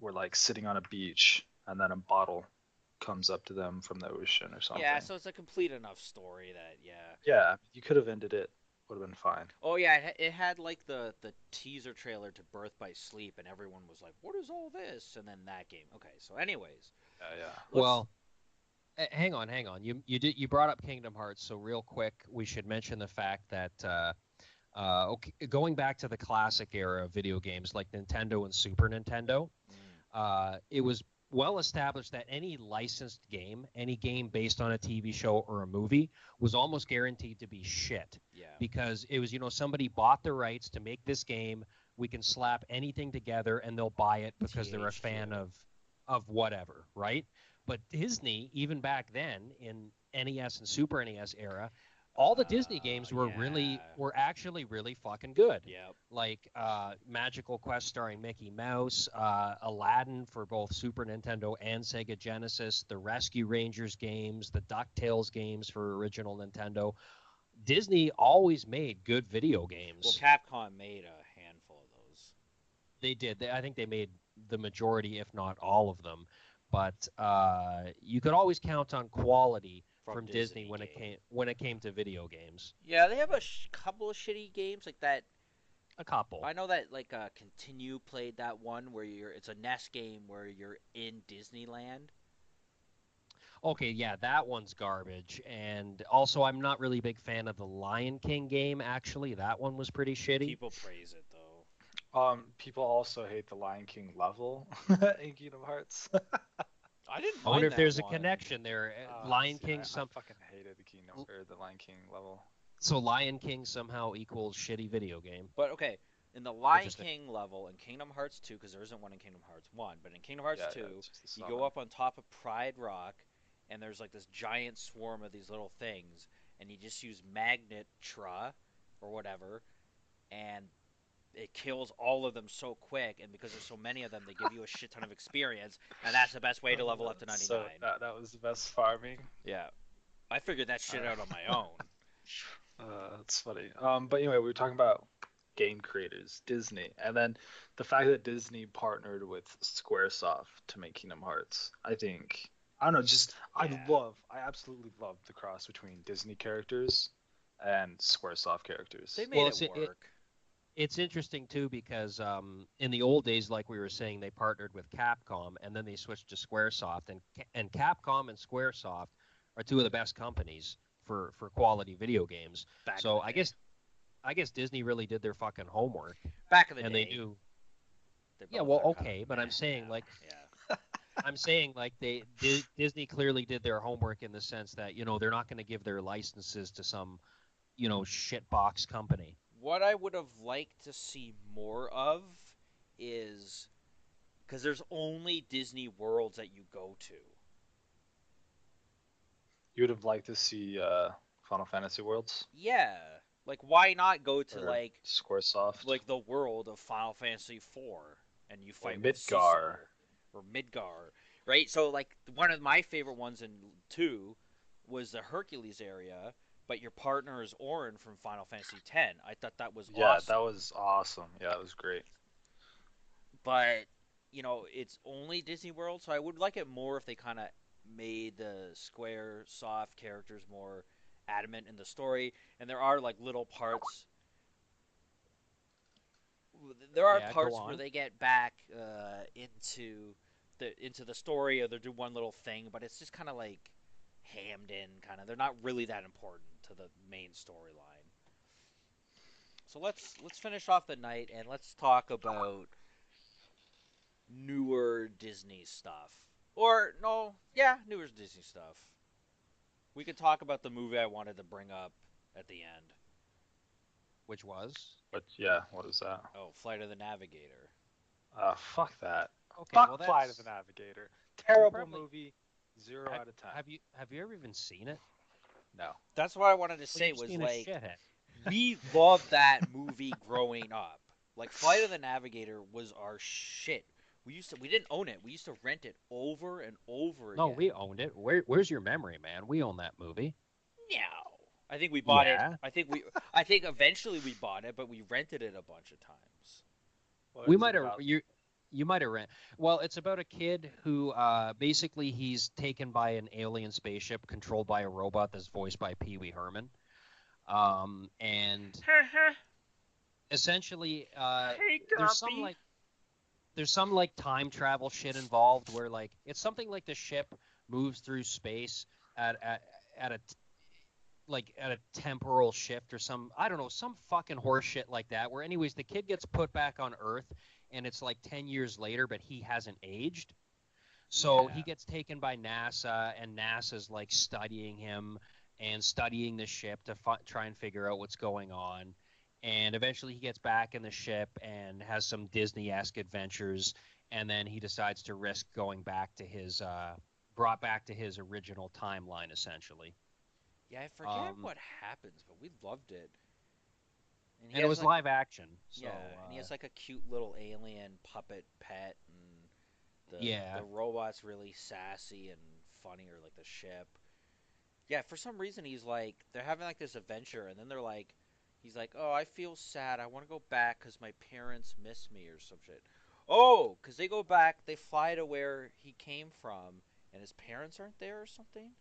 were like sitting on a beach, and then a bottle comes up to them from the ocean or Yeah, something. so it's a complete enough story that yeah. Yeah, you could have ended it, would have been fine. Oh yeah, it had like the teaser trailer to Birth by Sleep, and everyone was like, "What is all this?" And then that game. Okay, so anyways, Yeah, yeah. let's. Well, hang on. You brought up Kingdom Hearts, so real quick, we should mention the fact that okay, going back to the classic era of video games like Nintendo and Super Nintendo, Mm, it was well established that any licensed game, any game based on a TV show or a movie, was almost guaranteed to be shit yeah, because it was somebody bought the rights to make this game. We can slap anything together and they'll buy it because they're a fan THQ. of whatever, right? But Disney, even back then in NES and Super NES era, all the Disney games were Yeah. actually really fucking good. Yep. Like Magical Quest starring Mickey Mouse, Aladdin for both Super Nintendo and Sega Genesis, the Rescue Rangers games, the DuckTales games for original Nintendo. Disney always made good video Well, games. Capcom made a handful of those. They did. I think they made the majority, if not all of them. But you could always count on quality From from Disney Disney game. when it came to video games. Yeah, they have a couple of shitty games like that. A couple. I know that like Continue played that one where it's a NES game where you're in Disneyland. Okay, yeah, that one's garbage. And also, I'm not really a big fan of the Lion King game. Actually, that one was pretty shitty. People praise it though. People also hate the Lion King level in Kingdom Hearts. I didn't I wonder mind if that there's a one. connection there. Oh, Lion see, King I fucking hated the Lion King level. so Lion King somehow equals shitty video game. But okay, in the Lion Interesting. King level in Kingdom Hearts 2, because there isn't one in Kingdom Hearts 1, but in Kingdom Hearts Yeah, 2, it's just the you summon. go up on top of Pride Rock, and there's like this giant swarm of these little things, and you just use Magnet Tra or whatever, and it kills all of them so quick, and because there's so many of them, they give you a shit ton of experience, and that's the best way to level up to 99. So that was the best farming. Yeah, I figured that shit out on my own. That's funny. But anyway, we were talking about game creators, Disney, and then the fact that Disney partnered with SquareSoft to make Kingdom Hearts. I don't know, just Yeah. I absolutely love the cross between Disney characters and SquareSoft characters. They made Well, it work. it's interesting too because in the old days, like we were saying, they partnered with Capcom and then they switched to SquareSoft, and Capcom and SquareSoft are two of the best companies for quality video games. Back So in the day. I guess Disney really did their fucking homework, Back in the and day. they knew. they Yeah, both well, are kind okay, of but I'm meh saying now. like Yeah. I'm saying like Disney clearly did their homework in the sense that they're not going to give their licenses to some shitbox company. What I would have liked to see more of is because there's only Disney worlds that you go to. You would have liked to see Final Fantasy Worlds Yeah, like why not go to or like SquareSoft the world of Final Fantasy IV and you or fight with Midgar. Cecil or Midgar, right? So like one of my favorite ones in 2 was the Hercules area, but your partner is Auron from Final Fantasy X. I thought that was Yeah, awesome. that was awesome. Yeah, that was great. But it's only Disney World, so I would like it more if they kind of made the Square Soft characters more adamant in the story. And there are like little parts. There are Yeah, go parts where on. they get back into the story, or they do one little thing, but it's just kind of like hammed in. Kind of, they're not really that important to the main storyline. So let's finish off the night and let's talk about newer Disney stuff. Or no, yeah, newer Disney stuff. We could talk about the movie I wanted to bring up at the end. Which was But yeah, what is that? Oh, Flight of the Navigator. Fuck that. okay. Fuck Well, Flight of that's the Navigator. Terrible probably- movie. 0 have, out of 10. have you ever even seen it? No. That's what I wanted to Well, say you've was seen like a shithead. we loved that movie growing up. Like Flight of the Navigator was our shit. We didn't own it. We used to rent it over and over No, again. we owned it. Where's your memory, man? We own that movie. No. I think we bought Yeah. it. I think eventually we bought it, but we rented it a bunch of times. What We is it might have about? you might have rent. Well, it's about a kid who basically he's taken by an alien spaceship controlled by a robot that's voiced by Pee Wee Herman. And essentially there's some like time travel shit involved where like it's something like the ship moves through space at a temporal shift or some I don't know, some fucking horse shit like that, where anyways the kid gets put back on Earth and it's like 10 years later but he hasn't aged. So Yeah. he gets taken by NASA and NASA's like studying him and studying the ship to try and figure out what's going on. And eventually he gets back in the ship and has some Disney-esque adventures, and then he decides to risk going back to his brought back to his original timeline essentially. Yeah, I forget Um, what happens, but we loved it. And he and it has was like live action, so yeah, and he has like a cute little alien puppet pet, and yeah. the robot's really sassy and funny, or like the ship. Yeah, for some reason he's like they're having like this adventure, and then they're like, he's like, oh, I feel sad. I want to go back because my parents miss me or some shit. Oh, because they go back, they fly to where he came from, and his parents aren't there or something.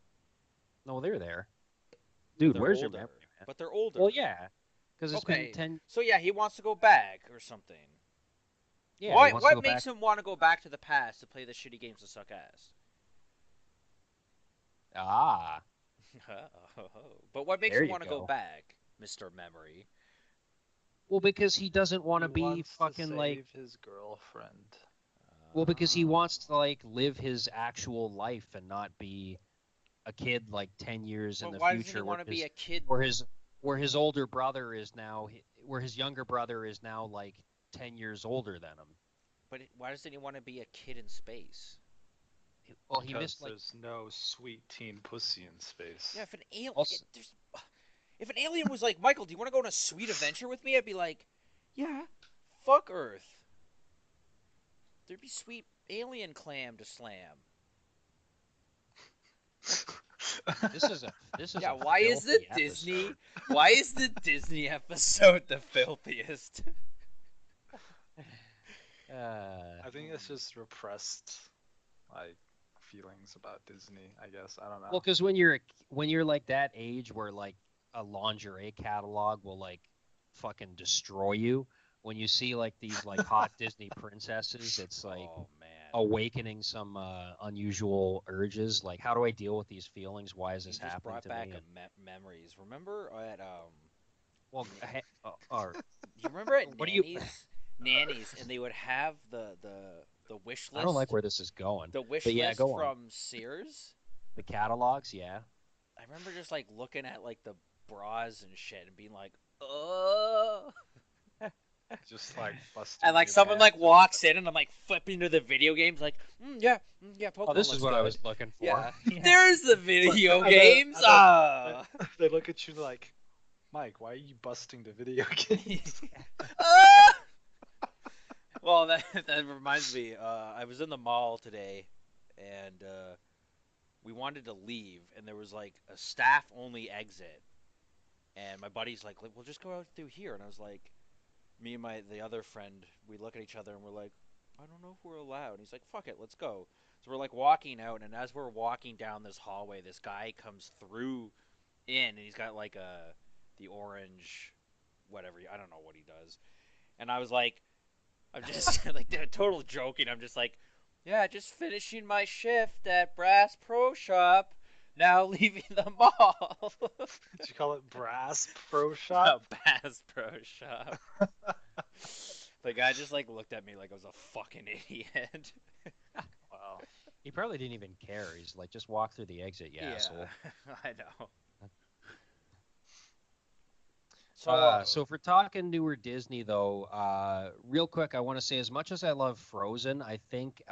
No, they're there, But dude. they're Where's your older. memory, man? But they're older. Well, yeah, because it's been Okay, 10. so yeah, he wants to go back or something. Yeah, he What wants to what go back. makes him want to go back to the past to play the shitty games that suck ass? Ah, But what makes there him you want to go go. back, Mr. Memory? Well, because he doesn't want He to be wants to fucking like. save his girlfriend. Well, because he Oh. wants to like live his actual life and not be a kid like 10 years in But the why doesn't he future want to be a kid? where his where his older brother is now where his younger brother is now like 10 years older than him. But why doesn't he want to be a kid in space? Well, he Because missed like there's no sweet teen pussy in Yeah, space. if an alien, also there's, if an alien was like, Michael, do you want to go on a sweet adventure with me? I'd be like, yeah, fuck Earth. There'd be sweet alien clam to slam. this is Yeah, a why is the filthy episode. Disney? Why is the Disney episode the filthiest? I think it's just repressed like feelings about Disney, I guess. I don't Well, know. because when you're like that age where like a lingerie catalog will like fucking destroy you, when you see like these like hot Disney princesses, it's like Oh man, awakening some unusual urges. Like, how do I deal with these feelings? Why is you this just happening brought to back me? And memories. Remember at well, do or you remember at what do you? nannies, and they would have the wish I don't like list, where this is going, the wish but yeah, list go on. from Sears. The catalogs, yeah. I remember just like looking at like the bras and shit and being like, oh. Just like And busting like your someone pants like or walks in and I'm like flipping to the video games like yeah, Oh, Pokemon this is looks what I good. was looking for. Yeah. Yeah. There's the what? video And then, games. and then Ah. they look at you like, Mike, why are you busting the video games? Ah! Well, that reminds me. I was in the mall today, and we wanted to leave, and there was like a staff only exit, and my buddy's like, "We'll just go out through here," and I was like, me and my the other friend, we look at each other and we're like, I don't know if we're allowed. And he's like, fuck it, let's go. So we're like walking out, and as we're walking down this hallway, this guy comes through in, and he's got like the orange, whatever. I don't know what he does. And I was like, I'm just like total joking. I'm just like, yeah, just finishing my shift at Brass Pro Shop. Now leaving the mall. Did you call it Brass Pro A Shop? Bass Pro Shop. The guy just like looked at me like I was a fucking idiot. Wow. He probably didn't even care. He's like, just walk through the exit, you Yeah, asshole. I know. So, So if we're talking newer Disney though, real quick, I want to say as much as I love Frozen, I think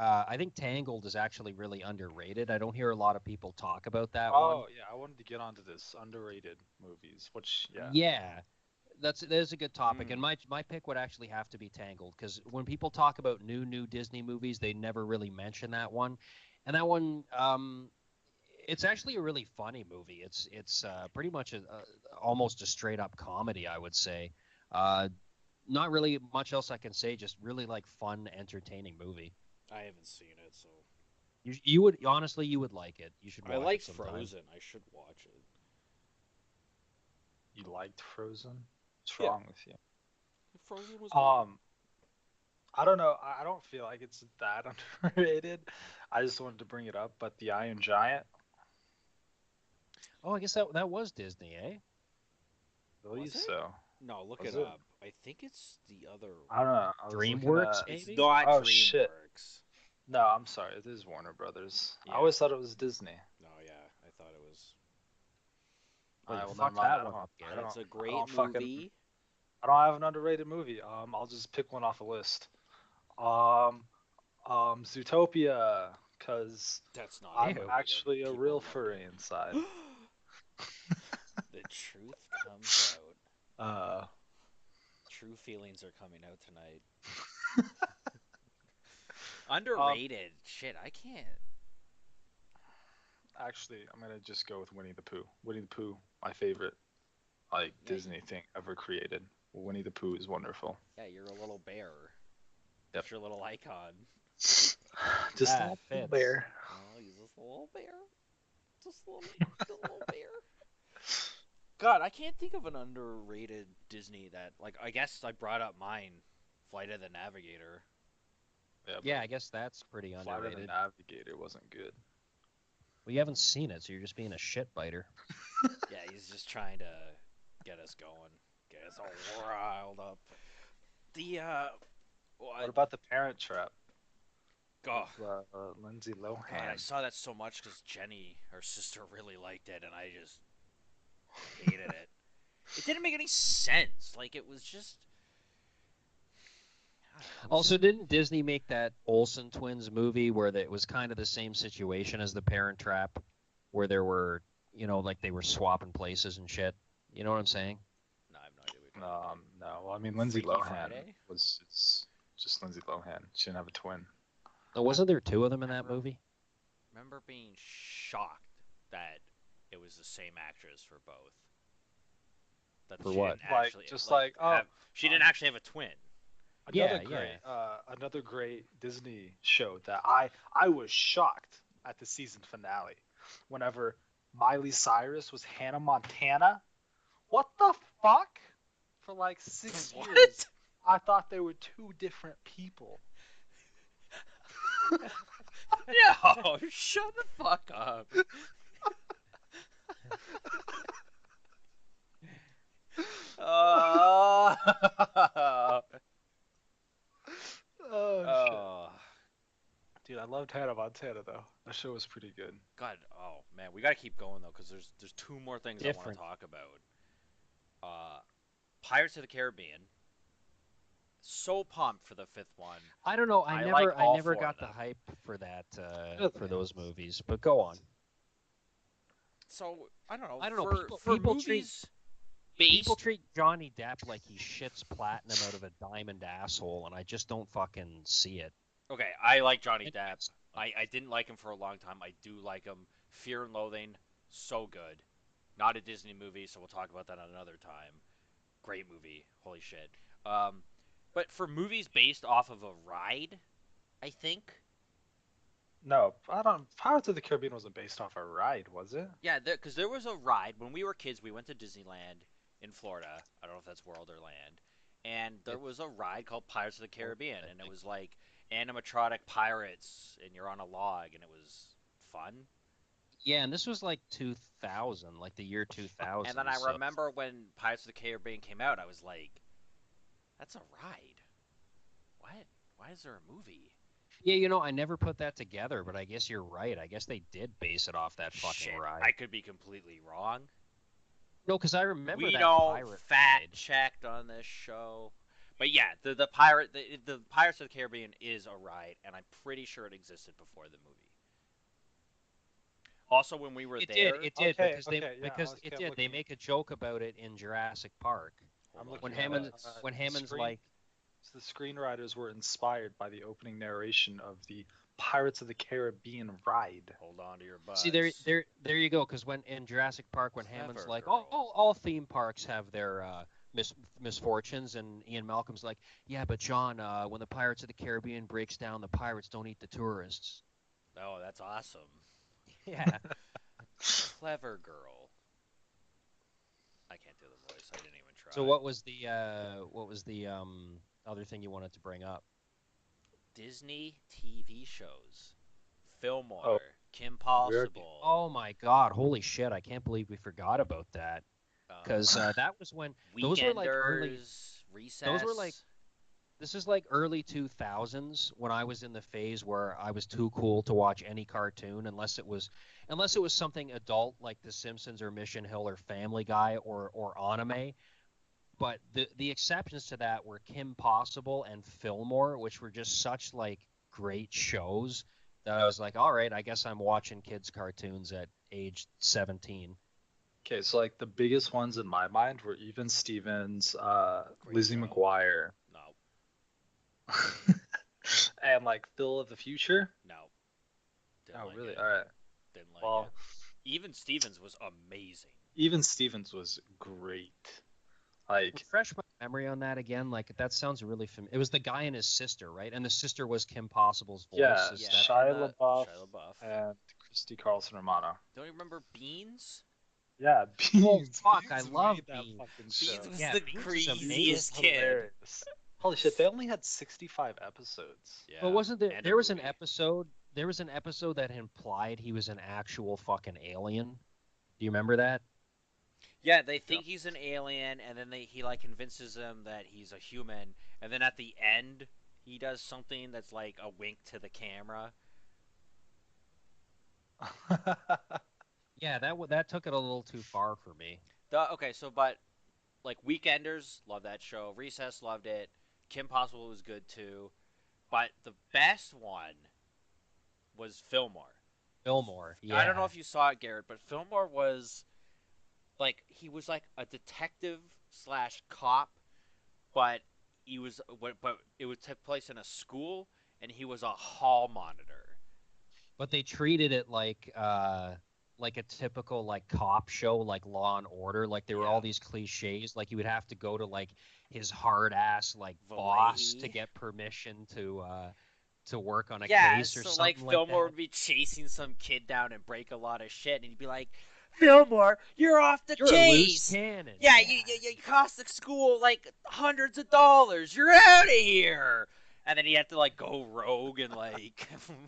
Tangled is actually really underrated. I don't hear a lot of people talk about that one. Oh yeah, I wanted to get onto this underrated movies, which yeah. Yeah, that's a good topic, and mm, my pick would actually have to be Tangled because when people talk about new Disney movies, they never really mention that one, and that one it's actually a really funny movie. It's pretty much almost a straight up comedy, I would say. Uh, Not really much else I can say. Just really like fun, entertaining movie. I haven't seen it, so You would honestly you would like it. You should I watch like it sometime. Frozen. I should watch it. You liked Frozen? What's Yeah, wrong with you? Frozen was good. Um, I don't know. I don't feel like it's that underrated. I just wanted to bring it up, but the Iron Giant, Oh, I guess that was Disney, eh? I Was believe it? so. No, look Was it it? up. I think it's the other I don't one. know. I was looking DreamWorks, at. It's maybe. not Oh shit. DreamWorks. No, I'm sorry. It is Warner Brothers. I Yeah. always thought it was Disney. No, yeah. I thought it was. Well, All you right, well, never fucked mind. that one up, Garrett. It's a I great don't fucking. movie. I don't have an underrated movie. I'll just pick one off a list. Um, Zootopia, cause That's not I'm Ew. underrated. actually a People real loved furry inside. it. Truth comes out. Uh, True feelings are coming out tonight. um, Underrated. Shit, I can't. actually, I'm gonna just go with Winnie the Pooh. Winnie the Pooh, my favorite like Yeah, Disney thing ever created. Winnie the Pooh is wonderful. yeah, you're a little bear. Yep. That's your little icon. Just a Yeah, it little fits. bear. Oh, he's just a little bear. Just a little bear. God, I can't think of an underrated Disney that, like, I guess I brought up mine, Flight of the Navigator. Yeah, Yeah, but I guess that's pretty Flight of the underrated. Navigator wasn't good. Well, you haven't seen it, so you're just being a shit biter. Yeah, he's just trying to get us going, get us all riled up. The What about the Parent Trap God, with Lindsay God, I Lohan? saw that so much because Jenny, her sister, really liked it, and I just hated it. It didn't make any sense. Like it was just, I don't know. It was Also, just didn't Disney make that Olsen twins movie where it was kind of the same situation as The Parent Trap, where there were, like they were swapping places and shit? You know what I'm saying? no, I have no idea what you're talking about. No, well, I mean Lindsay Freaky Lohan Friday. was it's just Lindsay Lohan. She didn't have a twin. Oh, wasn't there two of them in I that movie? remember being shocked that it was the same actress for both. That For she what? didn't Like actually just like like have. She didn't um, actually have a twin. another Yeah, great yeah. another great Disney show that I was shocked at the season finale whenever Miley Cyrus was Hannah Montana. What the fuck? For like 6 years, What? I thought they were two different people. No, shut the fuck up. Oh. Oh shit. Oh. Dude, I loved Hannah Montana though. That show was pretty good. God. Oh man, we gotta keep going though, because there's two more things I want to Different. talk about. Uh, Pirates of the Caribbean. So pumped for the fifth one. I don't know. I I like never, I all never four of got the them. hype for that, for Really? those movies. But go on. So I don't know. I don't know. For People, for people treat movies people based. treat Johnny Depp like he shits platinum out of a diamond asshole, and I just don't fucking see it. Okay, I like Johnny Depp. Anyways, I didn't like him for a long time. I do like him. Fear and Loathing, so good. Not a Disney movie, so we'll talk about that another time. Great movie. Holy shit. Um, but for movies based off of a ride, I think. No, I don't. Pirates of the Caribbean wasn't based off a ride, was it? Yeah, because there was a ride when we were kids. We went to Disneyland in Florida. I don't know if that's World or Land. And there it, was a ride called Pirates of the oh, Caribbean, I and it think. was like animatronic pirates, and you're on a log, and it was fun. Yeah, and this was like 2000, like the year And then 2000. I So remember when Pirates of the Caribbean came out, I was like, "That's a ride. What? Why is there a movie?" yeah, I never put that together, but I guess you're right. I guess they did base it off that fucking Shit, ride. I could be completely wrong. No, because I remember We that don't pirate fact ride. checked on this show. But yeah, the Pirates of the Caribbean is a ride, and I'm pretty sure it existed before the movie. Also, when we were there, It did Okay, because okay, yeah. it I'm did. They looking. make a joke about it in Jurassic Park hold I'm on when to looking your at Hammond butts. when Hammond's screen. like, So the screenwriters were inspired by the opening narration of the Pirates of the Caribbean ride. Hold on to your see butts. there you go. Because when in Jurassic Park, when Hammond's Clever like, girl. all theme parks have their misfortunes, and Ian Malcolm's like, yeah, but John, when the Pirates of the Caribbean breaks down, the pirates don't eat the tourists. Oh, that's awesome. Yeah. Clever girl. I can't do the voice. I didn't even So try. what was the other thing you wanted to bring up? Disney TV shows. Oh, Fillmore. Kim we already. Possible. Oh my God! Holy shit! I can't believe we forgot about that. Because Um, that was when those were like early. Weekenders. Those were like Recess. this is like early 2000s when I was in the phase where I was too cool to watch any cartoon unless it was something adult like The Simpsons or Mission Hill or Family Guy or anime. But the exceptions to that were Kim Possible and Fillmore, which were just such like great shows that I was like, all right, I guess I'm watching kids cartoons at age 17. Okay, so like the biggest ones in my mind were Even Stevens, Great Lizzie show. McGuire, No, and like Phil of the Future. no, didn't Oh, like really? it. All right. Didn't like it. Well, Even Stevens was amazing. Even Stevens was great. Like, Refresh my memory on that again. Like that sounds really familiar. It was the guy and his sister, right? And the sister was Kim Possible's voice. yeah, Is Yeah, that Shia and LaBeouf Shia LaBeouf. and Christy Carlson Romano. Don't you remember Beans? Yeah, Oh Beans. fuck, I Beans love made that Beans. fucking Beans show. was Yeah, the Beans is Beans craziest was kid. hilarious. Holy shit, they only had 65 episodes. Yeah. But wasn't there? And a There was an movie. episode. There was an episode that implied he was an actual fucking alien. Do you remember that? Yeah, they Yeah. think he's an alien, and then he like convinces them that he's a human, and then at the end he does something that's like a wink to the camera. Yeah, that took it a little too far for me. Okay, so but like Weekenders, love that show. Recess, loved it. Kim Possible was good too, but the best one was Fillmore. Fillmore, I don't know yeah. if you saw it, Garrett, but Fillmore was like he was like a detective slash cop, but but it would take place in a school, and he was a hall monitor. But they treated it like a typical like cop show, like Law and Order. Like there were Yeah, all these cliches. Like you would have to go to like his hard ass like boss to Vallejo. get permission to work on a Yeah, case or so like something like Fillmore that. would be chasing some kid down and break a lot of shit, and he'd be like, "Fillmore, you're off the You're a loose case. cannon. Yeah, Yeah. you cost the school like hundreds of dollars. You're out of here." And then he had to like go rogue and like And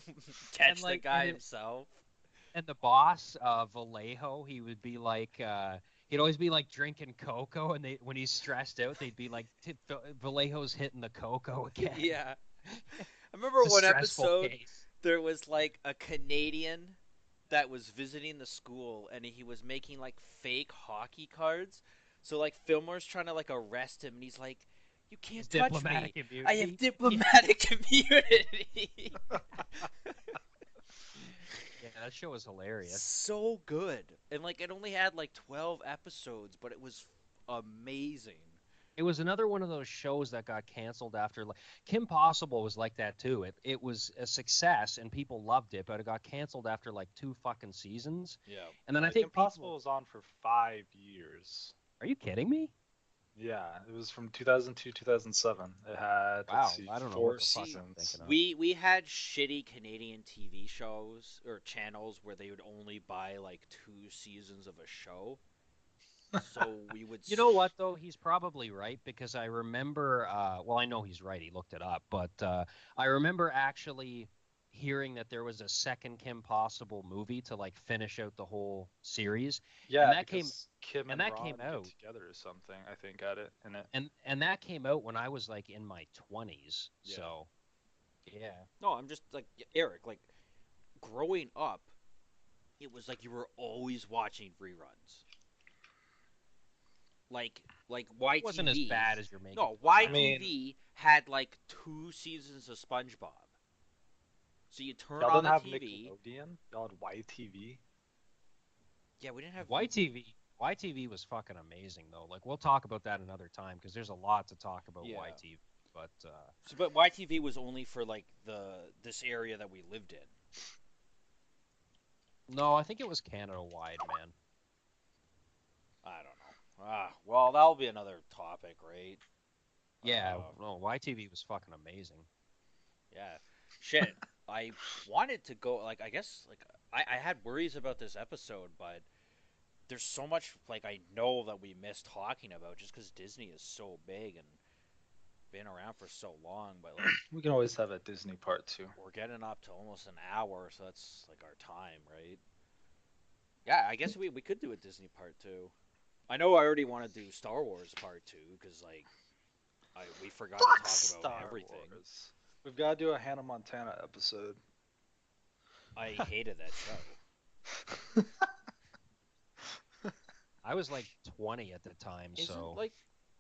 catch the like guy himself. and the boss, Vallejo, he would be like he'd always be like drinking cocoa, and they when he's stressed out, they'd be like Vallejo's hitting the cocoa again. Yeah. I remember It's a one stressful episode case. there was like a Canadian that was visiting the school, and he was making like fake hockey cards. So like Fillmore's trying to like arrest him, and he's like, "You His can't touch me. diplomatic I have immunity. Yeah. diplomatic immunity." Yeah, that show was hilarious. So good. And like it only had like 12 episodes, but it was amazing. It was another one of those shows that got canceled after like Kim Possible was like that too. It was a success and people loved it, but it got canceled after like two fucking seasons. Yeah. And then I Kim think Possible people, was on for 5 years. are you kidding me? Yeah, it was from 2002 2007. It had, let's Wow, see, I don't know what four the fuck I'm seasons. thinking of. We had shitty Canadian TV shows or channels where they would only buy like 2 seasons of a show. So we would You know what though? He's probably right because I remember. Well, I know he's right. He looked it up, but I remember actually hearing that there was a second Kim Possible movie to like finish out the whole series, Yeah, and that came because Kim and and that Ron came get out together or something, I think, at it in it. and that came out when I was like in my 20s. Yeah. So yeah, No, I'm just like Eric, like growing up, it was like you were always watching reruns. Like it wasn't as YTV. bad as you're making No, it I sound. mean, YTV had like 2 seasons of SpongeBob. So you turn y'all on didn't the have TV. Nickelodeon? Y'all had YTV? Yeah, we didn't have. YTV was fucking amazing though. Like we'll talk about that another time because there's a lot to talk about Yeah. YTV. But But YTV was only for like this area that we lived in. no, I think it was Canada wide, man. I don't know. Well, that'll be another topic, right? Yeah, Uh, no, YTV was fucking amazing. yeah. Shit. I wanted to go. Like, I guess, like, I had worries about this episode, but there's so much, like, I know that we missed talking about just because Disney is so big and been around for so long. But, like, We can always have a Disney part 2. we're getting up to almost an hour, so that's, like, our time, right? Yeah, I guess we could do a Disney part 2. I know I already want to do Star Wars part 2 because, like, we forgot to Fuck talk Star about everything. Wars. We've got to do a Hannah Montana episode. I hated that show. I was like 20 at the time, Isn't so like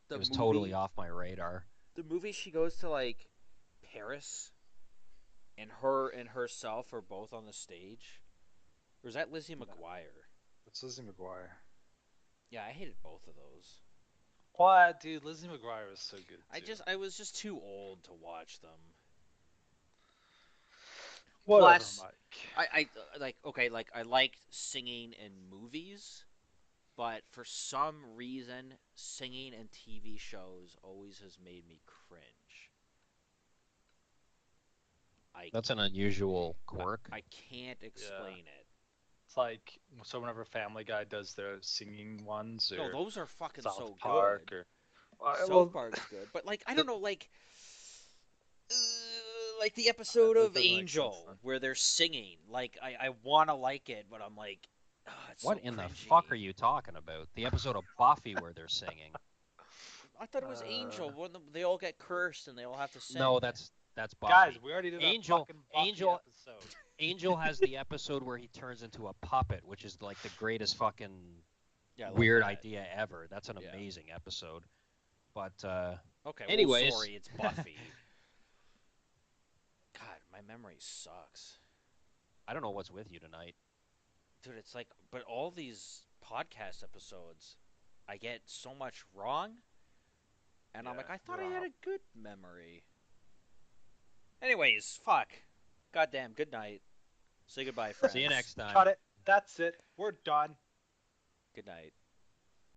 the it was movie totally off my radar. the movie she goes to like Paris and her and herself are both on the stage? Or is that Lizzie No. McGuire? It's Lizzie McGuire. Yeah, I hated both of those. What, dude? Lizzie McGuire is so good too. I was just too old to watch them. Whatever, Plus, Mike. I liked singing in movies, but for some reason, singing in TV shows always has made me cringe. I That's an unusual I, quirk. I can't Yeah. explain it. It's like so whenever Family Guy does their singing ones, No, or those are fucking South so Park, good. or South well, Park's good, but like I the, don't know, like the episode that of doesn't make sense Angel then. where they're singing. Like I want to like it, but I'm like, it's What so in the fuck are cringy. you talking about? The episode of Buffy where they're singing. I thought it was Uh, Angel when they all get cursed and they all have to No, sing. that's Guys, Buffy. we already did a Angel fucking Buffy Angel episode. Angel has the episode where he turns into a puppet, which is like the greatest fucking Yeah, I love weird that. idea ever. That's an Yeah. amazing episode. But Okay, well, anyways, sorry, it's Buffy. God, my memory sucks. I don't know what's with you tonight. Dude, it's like, but all these podcast episodes, I get so much wrong, and I'm Yeah, like, I thought you're I on had a a good memory. Anyways, fuck. Goddamn, good night. Say goodbye, See you friends. next time. cut it. That's it. We're done. Good night.